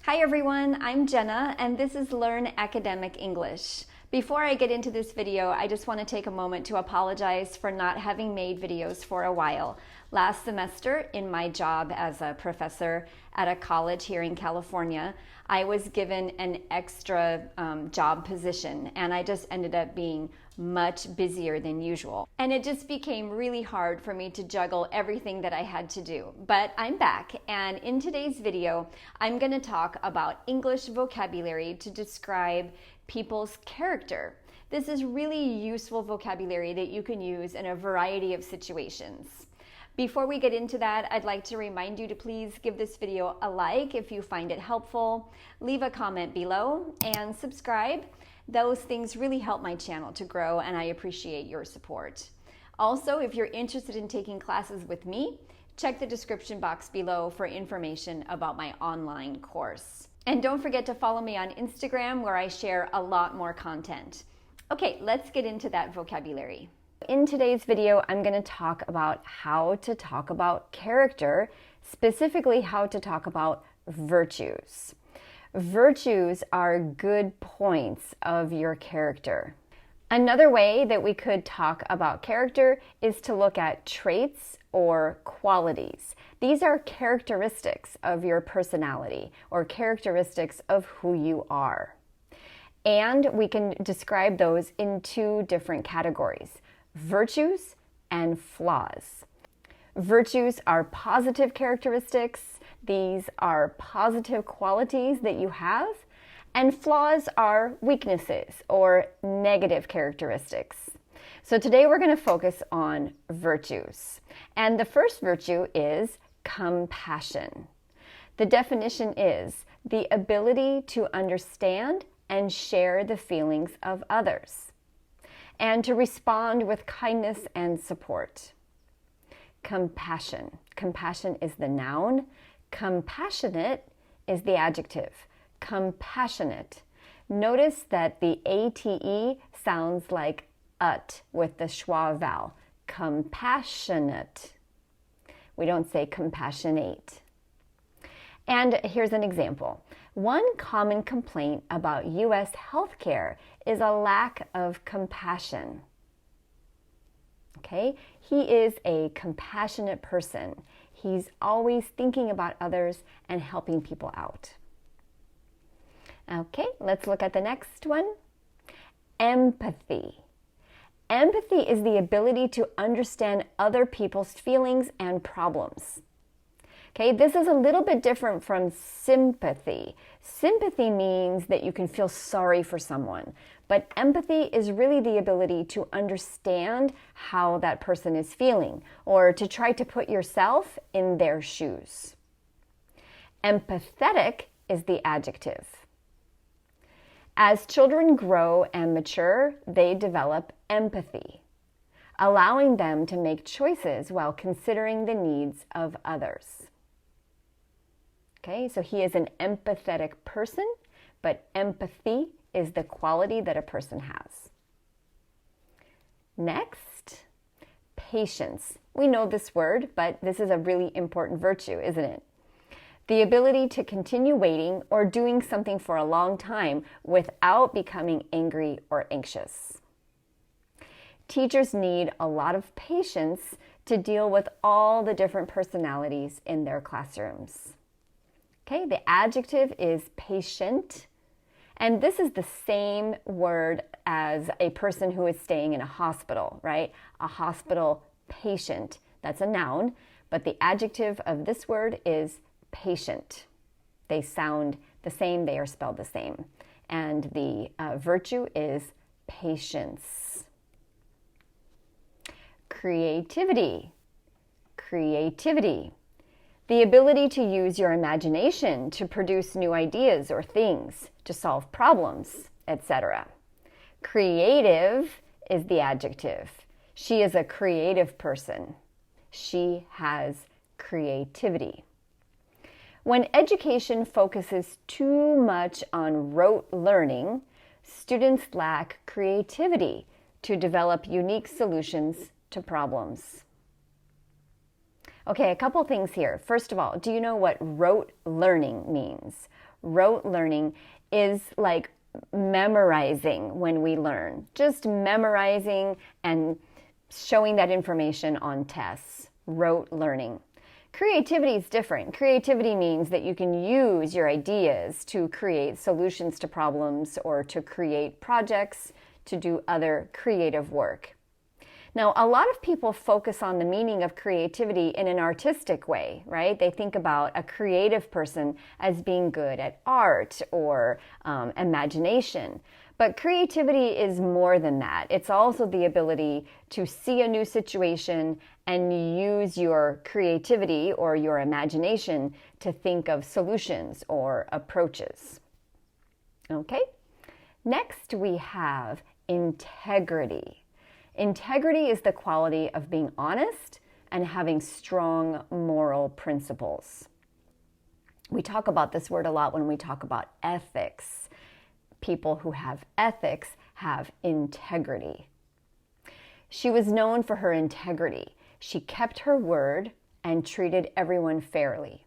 Hi everyone, I'm Jenna and this is Learn Academic English. Before I get into this video, I just want to take a moment to apologize for not having made videos for a while. Last semester, in my job as a professor at a college here in California, I was given an extra job position and I just ended up being much busier than usual. And it just became really hard for me to juggle everything that I had to do. But I'm back, and in today's video, I'm going to talk about English vocabulary to describe people's character. This is really useful vocabulary that you can use in a variety of situations. Before we get into that, I'd like to remind you to please give this video a like if you find it helpful, leave a comment below, and subscribe. Those things really help my channel to grow, and I appreciate your support. Also, if you're interested in taking classes with me, check the description box below for information about my online course. And don't forget to follow me on Instagram, where I share a lot more content. Okay, let's get into that vocabulary. In today's video, I'm going to talk about how to talk about character, specifically how to talk about virtues. Virtues are good points of your character. Another way that we could talk about character is to look at traits or qualities. These are characteristics of your personality or characteristics of who you are. And we can describe those in two different categories: virtues and flaws. Virtues are positive characteristics. These are positive qualities that you have, and flaws are weaknesses or negative characteristics. So today we're going to focus on virtues. And the first virtue is compassion. The definition is the ability to understand and share the feelings of others, and to respond with kindness and support. Compassion. Compassion is the noun. Compassionate is the adjective. Compassionate. Notice that the ate sounds like ut with the schwa vowel. Compassionate. We don't say compassionate. And here's an example. One common complaint about U.S. healthcare is a lack of compassion. Okay? He is a compassionate person. He's always thinking about others and helping people out. Okay, let's look at the next one. Empathy. Empathy is the ability to understand other people's feelings and problems. Okay, this is a little bit different from sympathy. Sympathy means that you can feel sorry for someone, but empathy is really the ability to understand how that person is feeling, or to try to put yourself in their shoes. Empathetic is the adjective. As children grow and mature, they develop empathy, allowing them to make choices while considering the needs of others. Okay, so he is an empathetic person, but empathy is the quality that a person has. Next, patience. We know this word, but this is a really important virtue, isn't it? The ability to continue waiting or doing something for a long time without becoming angry or anxious. Teachers need a lot of patience to deal with all the different personalities in their classrooms. Okay, the adjective is patient, and this is the same word as a person who is staying in a hospital, right? A hospital patient, that's a noun, but the adjective of this word is patient. They sound the same, they are spelled the same. And the virtue is patience. Creativity. Creativity. The ability to use your imagination to produce new ideas or things, to solve problems, etc. Creative is the adjective. She is a creative person. She has creativity. When education focuses too much on rote learning, students lack creativity to develop unique solutions to problems. Okay, a couple things here. First of all, do you know what rote learning means? Rote learning is like memorizing when we learn, just memorizing and showing that information on tests. Rote learning. Creativity is different. Creativity means that you can use your ideas to create solutions to problems or to create projects, to do other creative work. Now, a lot of people focus on the meaning of creativity in an artistic way, right? They think about a creative person as being good at art or imagination. But creativity is more than that. It's also the ability to see a new situation and use your creativity or your imagination to think of solutions or approaches. Okay? Next, we have integrity. Integrity is the quality of being honest and having strong moral principles. We talk about this word a lot when we talk about ethics. People who have ethics have integrity. She was known for her integrity. She kept her word and treated everyone fairly.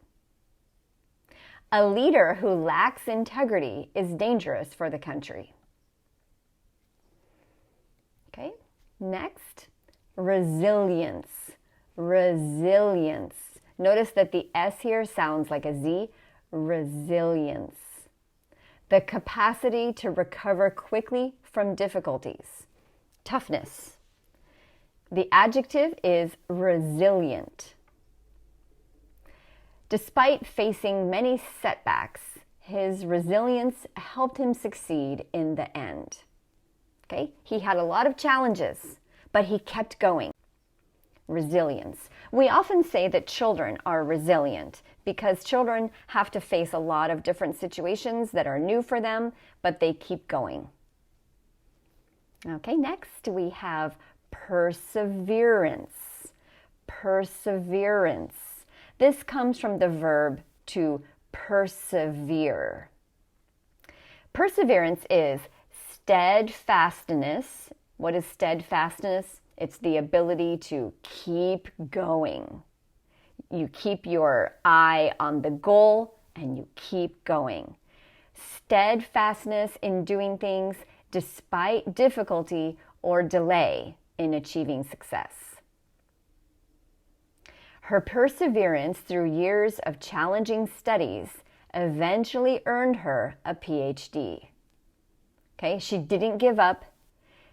A leader who lacks integrity is dangerous for the country. Okay? Next, resilience. Resilience. Notice that the S here sounds like a Z. Resilience. The capacity to recover quickly from difficulties. Toughness. The adjective is resilient. Despite facing many setbacks, his resilience helped him succeed in the end. Okay? He had a lot of challenges, but he kept going. Resilience. We often say that children are resilient because children have to face a lot of different situations that are new for them, but they keep going. Okay, next we have perseverance. Perseverance. This comes from the verb to persevere. Perseverance is steadfastness. What is steadfastness? It's the ability to keep going. You keep your eye on the goal and you keep going. Steadfastness in doing things despite difficulty or delay in achieving success. Her perseverance through years of challenging studies eventually earned her a PhD. Okay, she didn't give up.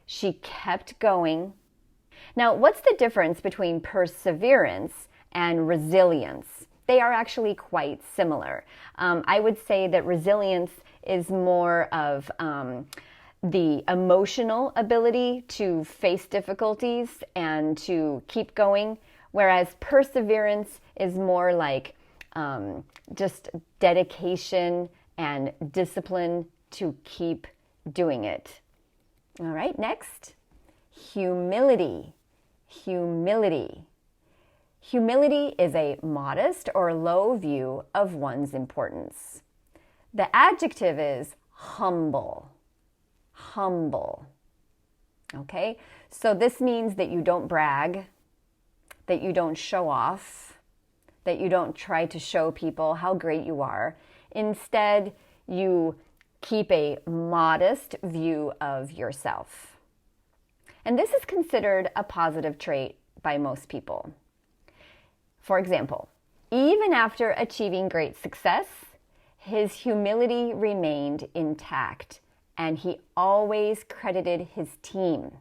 She kept going. Now, what's the difference between perseverance and resilience? They are actually quite similar. I would say that resilience is more of the emotional ability to face difficulties and to keep going, whereas perseverance is more like just dedication and discipline to keep doing it. All right, next, humility. Humility. Humility is a modest or low view of one's importance. The adjective is humble. Humble. Okay, so this means that you don't brag, that you don't show off, that you don't try to show people how great you are. Instead, you keep a modest view of yourself. And this is considered a positive trait by most people. For example, even after achieving great success, his humility remained intact, and he always credited his team.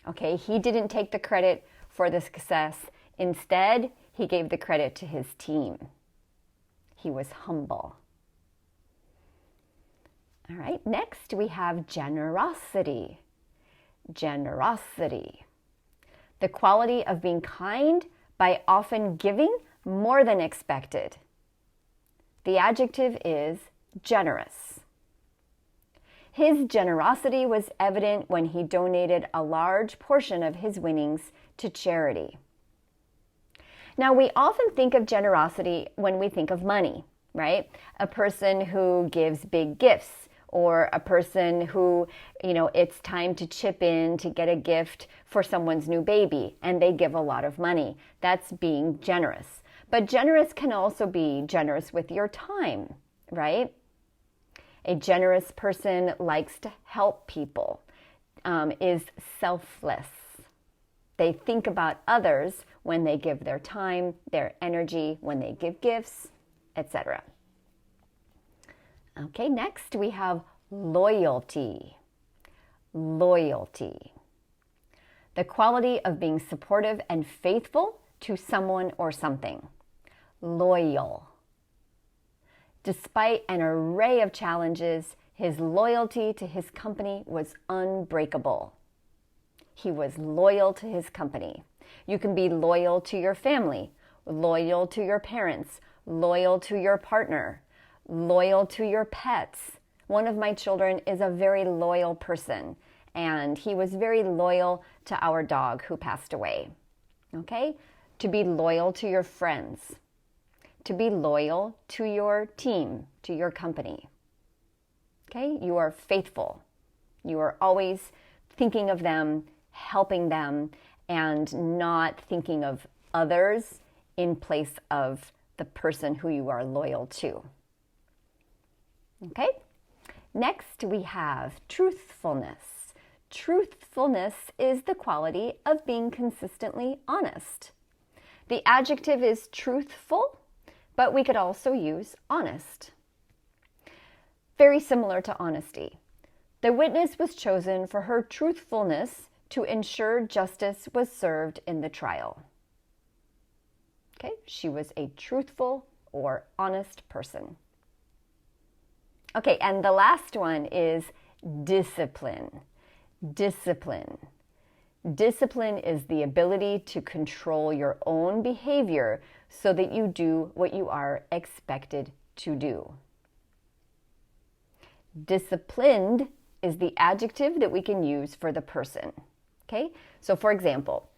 Okay, he didn't take the credit for the success. Instead, he gave the credit to his team. He was humble. All right, next we have generosity. Generosity. The quality of being kind by often giving more than expected. The adjective is generous. His generosity was evident when he donated a large portion of his winnings to charity. Now, we often think of generosity when we think of money, right? A person who gives big gifts, or a person who, it's time to chip in to get a gift for someone's new baby, and they give a lot of money. That's being generous. But generous can also be generous with your time, right? A generous person likes to help people, is selfless. They think about others when they give their time, their energy, when they give gifts, etc. Okay, next we have loyalty. Loyalty. The quality of being supportive and faithful to someone or something. Loyal. Despite an array of challenges, his loyalty to his company was unbreakable. He was loyal to his company. You can be loyal to your family, loyal to your parents, loyal to your partner, loyal to your pets. One of my children is a very loyal person, and he was very loyal to our dog who passed away. Okay? To be loyal to your friends, to be loyal to your team, to your company. Okay? You are faithful. You are always thinking of them, helping them, and not thinking of others in place of the person who you are loyal to. Okay? Next, we have truthfulness. Truthfulness is the quality of being consistently honest. The adjective is truthful, but we could also use honest. Very similar to honesty. The witness was chosen for her truthfulness to ensure justice was served in the trial. Okay, she was a truthful or honest person. Okay, and the last one is discipline. Discipline. Discipline is the ability to control your own behavior so that you do what you are expected to do. Disciplined is the adjective that we can use for the person. Okay, so for example,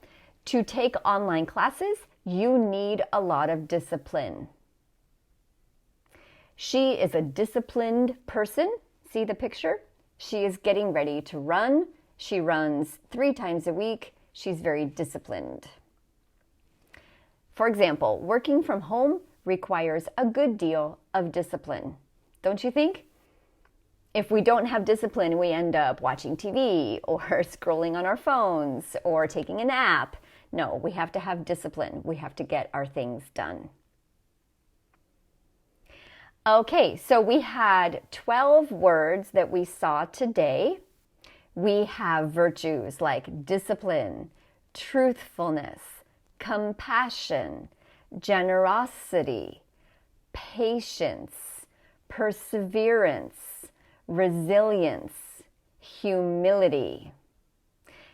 to take online classes, you need a lot of discipline. She is a disciplined person. See the picture? She is getting ready to run. She runs 3 times a week. She's very disciplined. For example, working from home requires a good deal of discipline. Don't you think? If we don't have discipline, we end up watching TV or scrolling on our phones or taking a nap. No, we have to have discipline. We have to get our things done. Okay, so we had 12 words that we saw today. We have virtues like discipline, truthfulness, compassion, generosity, patience, perseverance, resilience, humility.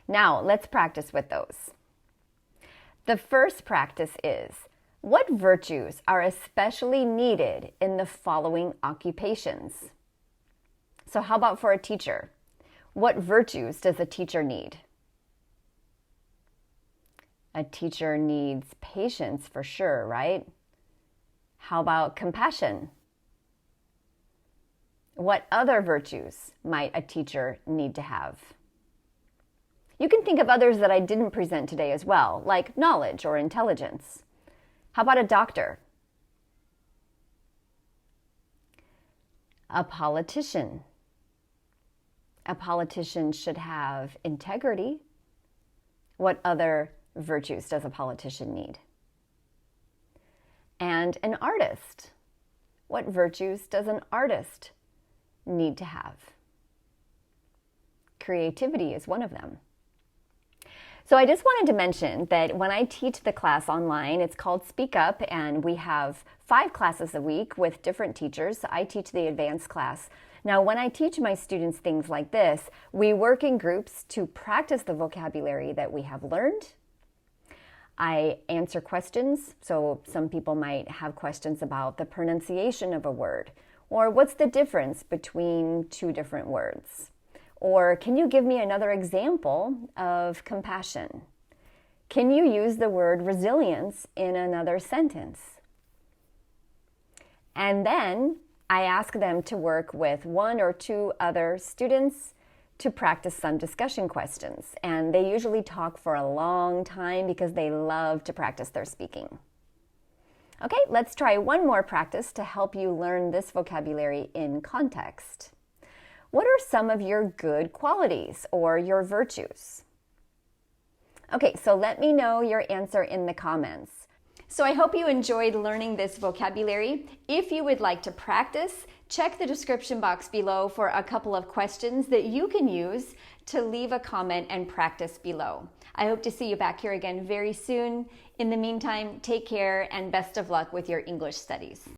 Now, let's practice with those. The first practice is, what virtues are especially needed in the following occupations? So how about for a teacher? What virtues does a teacher need? A teacher needs patience for sure, right? How about compassion? What other virtues might a teacher need to have? You can think of others that I didn't present today as well, like knowledge or intelligence. How about a doctor? A politician. A politician should have integrity. What other virtues does a politician need? And an artist. What virtues does an artist need to have? Creativity is one of them. So I just wanted to mention that when I teach the class online, it's called Speak Up, and we have 5 classes a week with different teachers. I teach the advanced class. Now, when I teach my students things like this, we work in groups to practice the vocabulary that we have learned. I answer questions, so some people might have questions about the pronunciation of a word, or what's the difference between 2 different words? Or can you give me another example of compassion? Can you use the word resilience in another sentence? And then I ask them to work with 1 or 2 other students to practice some discussion questions. And they usually talk for a long time because they love to practice their speaking. Okay, let's try one more practice to help you learn this vocabulary in context. What are some of your good qualities or your virtues? Okay, so let me know your answer in the comments. So I hope you enjoyed learning this vocabulary. If you would like to practice, check the description box below for a couple of questions that you can use to leave a comment and practice below. I hope to see you back here again very soon. In the meantime, take care and best of luck with your English studies.